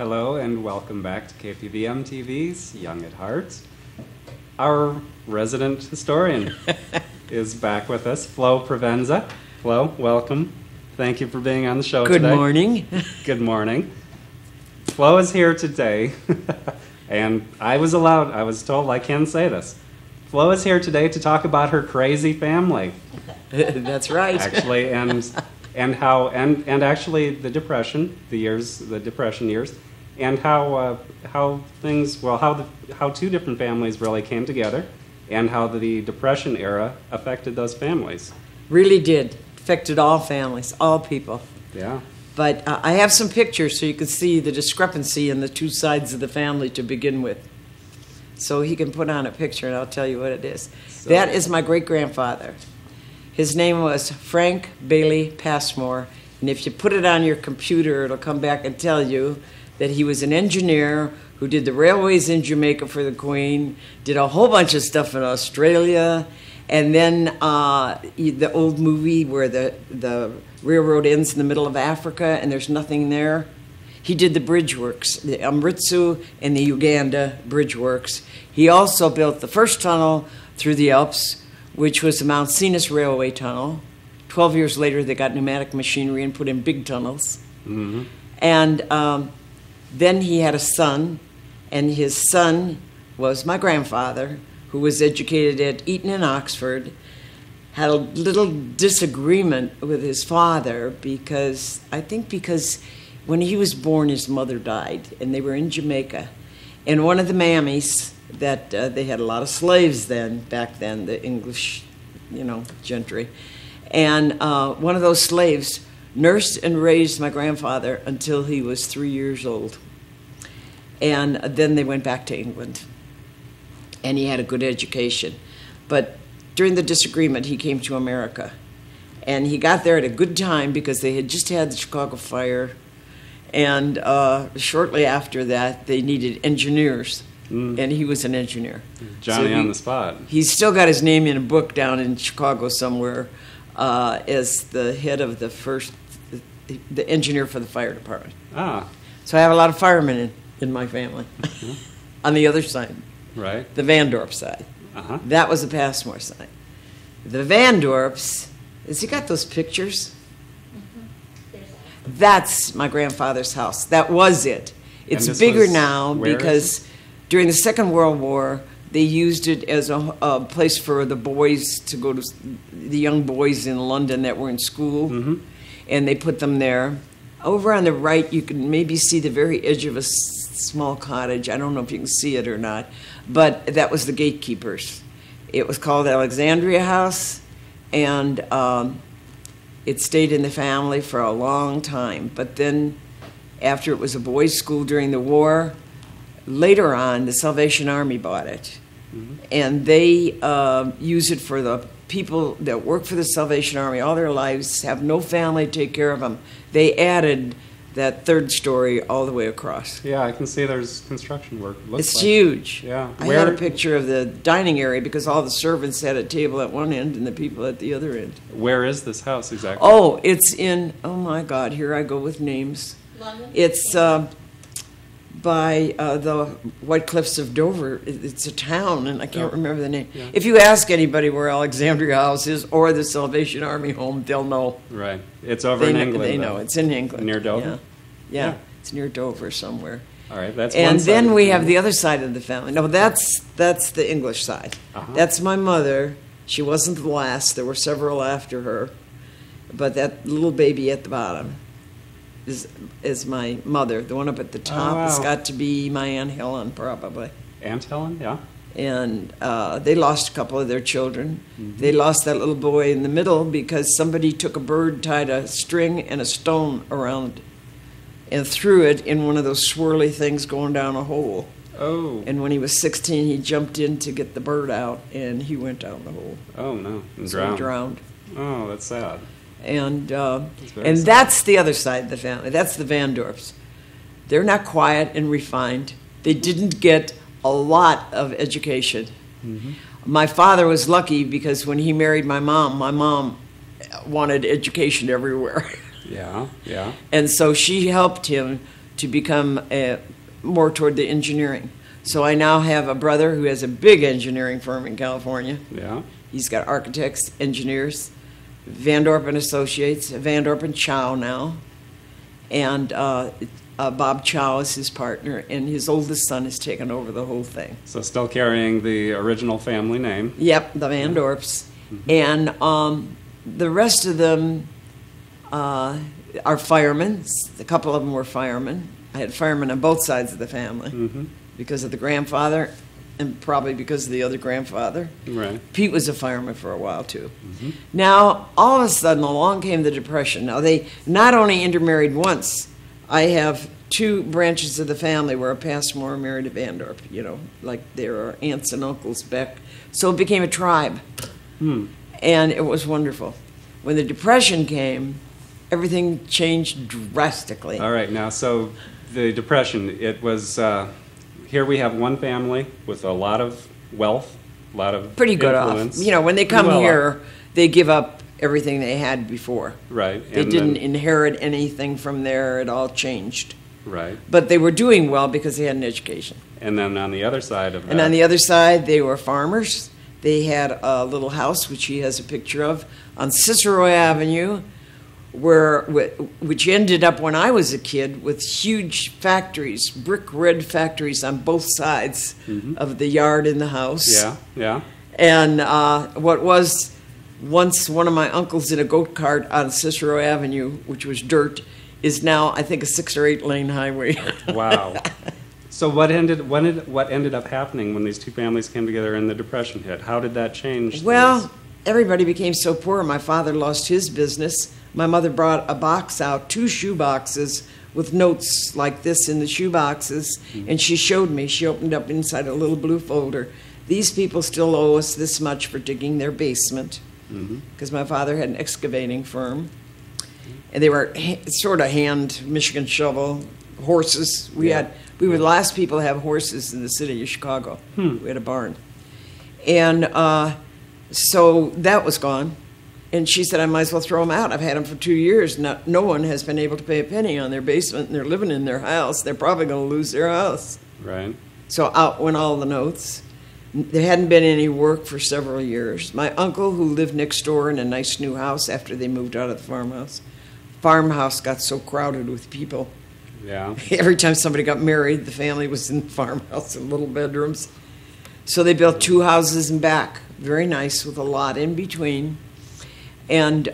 Hello and welcome back to KPVM TV's Young at Heart. Our resident historian is back with us, Flo Provenza. Flo, welcome. Thank you for being on the show today. Good morning. Good morning. Flo is here today, and I was told I can say this. Flo is here today to talk about her crazy family. That's right. Actually, and how actually the depression years, and how two different families really came together, and how the Depression era affected those families. Really did. Affected all families, all people. Yeah. But I have some pictures so you can see the discrepancy in the two sides of the family to begin with. So he can put on a picture and I'll tell you what it is. So, that is my great-grandfather. His name was Frank Bailey Passmore, and if you put it on your computer, it'll come back and tell you that he was an engineer who did the railways in Jamaica for the Queen, did a whole bunch of stuff in Australia, and then the old movie where the railroad ends in the middle of Africa and there's nothing there. He did the bridge works, the Amritsu and the Uganda bridge works. He also built the first tunnel through the Alps, which was the Mount Sinai Railway Tunnel. 12 years later, they got pneumatic machinery and put in big tunnels. Mm-hmm. And then he had a son, and his son was my grandfather, who was educated at Eton and Oxford, had a little disagreement with his father because when he was born, his mother died, and they were in Jamaica. And one of the mammies, that they had a lot of slaves back then, the English, gentry. And one of those slaves nursed and raised my grandfather until he was 3 years old. And then they went back to England. And he had a good education. But during the disagreement, he came to America. And he got there at a good time because they had just had the Chicago fire. And shortly after that, they needed engineers. And he was an engineer. Johnny on the spot. He's still got his name in a book down in Chicago somewhere as the head of the engineer for the fire department. Ah. So I have a lot of firemen in my family. On the other side. Right. The Van Dorp side. Uh-huh. That was the Passmore side. The Van Dorps, has he got those pictures? That's my grandfather's house. That was it. It's bigger now because during the Second World War, they used it as a place for the boys to go to, the young boys in London that were in school, and they put them there. Over on the right, you can maybe see the very edge of a small cottage. I don't know if you can see it or not, but that was the gatekeepers. It was called Alexandria House, and it stayed in the family for a long time. But then, after it was a boys' school during the war, later on, the Salvation Army bought it. And they use it for the people that work for the Salvation Army all their lives, have no family to take care of them. They added that third story all the way across. Yeah, I can see there's construction work. It's huge. Yeah. I had a picture of the dining area because all the servants had a table at one end and the people at the other end. Where is this house exactly? Oh, it's in, oh my God, here I go with names. London? It's by the White Cliffs of Dover. It's a town, and I can't remember the name. Yeah. If you ask anybody where Alexandria House is or the Salvation Army home, they'll know. Right. It's over in England. They know. It's in England. Near Dover? Yeah. It's near Dover somewhere. All right, that's And one side then of we the have family. the other side of the family. No, that's the English side. Uh-huh. That's my mother. She wasn't the last. There were several after her. But that little baby at the bottom is my mother. The one up at the top has wow. got to be my Aunt Helen, probably. Aunt Helen, yeah. And they lost a couple of their children. They lost that little boy in the middle because somebody took a bird, tied a string and a stone around and threw it in one of those swirly things going down a hole. Oh. And when he was 16, he jumped in to get the bird out, and he went down the hole. Oh, no. And So he drowned. Oh, that's sad. And very sad. that's the other side of the family. That's the Van Dorps. They're not quiet and refined. They didn't get a lot of education. My father was lucky because when he married my mom wanted education everywhere. Yeah, yeah. And so she helped him to become more toward the engineering. So I now have a brother who has a big engineering firm in California. Yeah. He's got architects, engineers, Van Dorp and Associates, Van Dorp and Chow now, and Bob Chow is his partner, and his oldest son has taken over the whole thing. So still carrying the original family name. Yep, the Van Dorps. And the rest of them are firemen. A couple of them were firemen. I had firemen on both sides of the family because of the grandfather and probably because of the other grandfather. Right. Pete was a fireman for a while, too. Now, all of a sudden, along came the Depression. Now, they not only intermarried once, I have two branches of the family where a Passmore married a Van Dorp, you know, like there are aunts and uncles back. So it became a tribe. And it was wonderful. When the Depression came, everything changed drastically. All right. Now, so the Depression, it was, here we have one family with a lot of wealth, a lot of Pretty good influence. off. You know, when they come Well here, they give up everything they had before. Right. They and didn't then- inherit anything from there. It all changed. Right. But they were doing well because they had an education. And then on the other side of that. And on the other side, they were farmers. They had a little house, which he has a picture of, on Cicero Avenue, which ended up, when I was a kid, with huge factories, brick red factories on both sides of the yard in the house. Yeah, yeah. And what was once one of my uncles in a goat cart on Cicero Avenue, which was dirt, is now, I think, a 6 or 8 lane highway. Wow. So what ended up happening when these two families came together and the Depression hit? How did that change? Well, things? everybody became so poor. My father lost his business. My mother brought a box out, 2 shoe boxes with notes like this in the shoe boxes, and she showed me. She opened up inside a little blue folder. These people still owe us this much for digging their basement, because my father had an excavating firm, and they were sort of hand Michigan shovel horses. We were the last people to have horses in the city of Chicago. We had a barn, and so that was gone. And she said, I might as well throw them out. I've had them for 2 years. No one has been able to pay a penny on their basement, and they're living in their house. They're probably going to lose their house. Right. So out went all the notes. There hadn't been any work for several years. My uncle, who lived next door in a nice new house after they moved out of the farmhouse got so crowded with people. Yeah. Every time somebody got married, the family was in the farmhouse in little bedrooms. So they built 2 houses in back, very nice, with a lot in between. And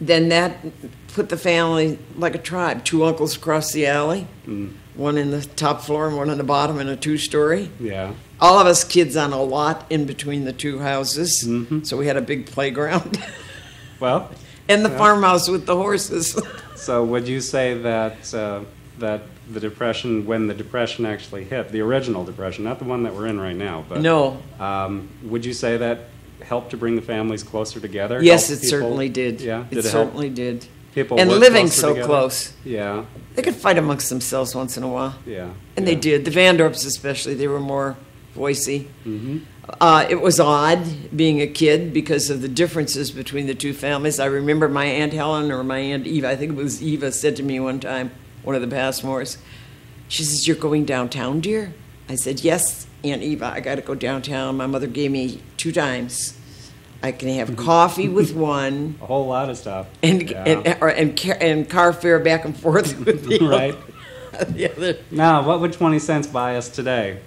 then that put the family like a tribe. 2 uncles across the alley, one in the top floor and one on the bottom in a 2-story. Yeah. All of us kids on a lot in between the 2 houses. So we had a big playground. Well. And the farmhouse with the horses. So would you say that that the Depression, when the Depression actually hit, the original Depression, not the one that we're in right now, but No. Would you say that helped to bring the families closer together? Yes, Help it certainly did. Yeah, It did it help certainly did. people And work living closer so together? close. Yeah. They could fight amongst themselves once in a while. Yeah. And yeah. they did. The Van Dorps especially, they were more voicey. It was odd being a kid because of the differences between the 2 families. I remember my Aunt Helen or my Aunt Eva, I think it was Eva, said to me one time, one of the Passmores, she says, "You're going downtown, dear?" I said, "Yes, Aunt Eva, I got to go downtown. My mother gave me 2 times. I can have coffee with one A whole lot of stuff. and Yeah. and car fare back and forth with the Right. the other. Now, what would 20 cents buy us today?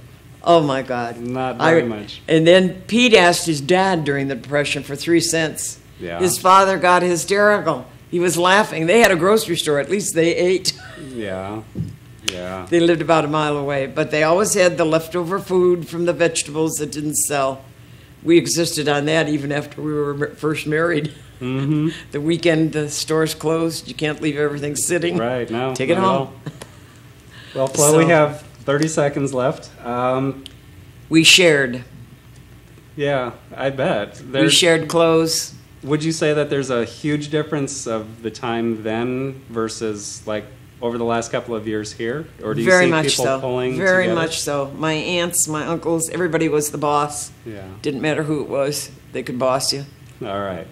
Oh my God! Not very much. And then Pete asked his dad during the Depression for 3 cents. Yeah. His father got hysterical. He was laughing. They had a grocery store. At least they ate. Yeah. Yeah. They lived about a mile away, but they always had the leftover food from the vegetables that didn't sell. We existed on that even after we were first married. The weekend the store's closed. You can't leave everything sitting. Right. No. Take it not at home. all. Well, Flo, So- we have 30 seconds left. We shared. Yeah, I bet. We shared clothes. Would you say that there's a huge difference of the time then versus like over the last couple of years here? Or do you Very see much people so. pulling Very together? much so. My aunts, my uncles, everybody was the boss. Yeah. Didn't matter who it was. They could boss you. All right.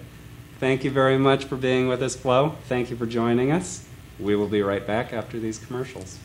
Thank you very much for being with us, Flo. Thank you for joining us. We will be right back after these commercials.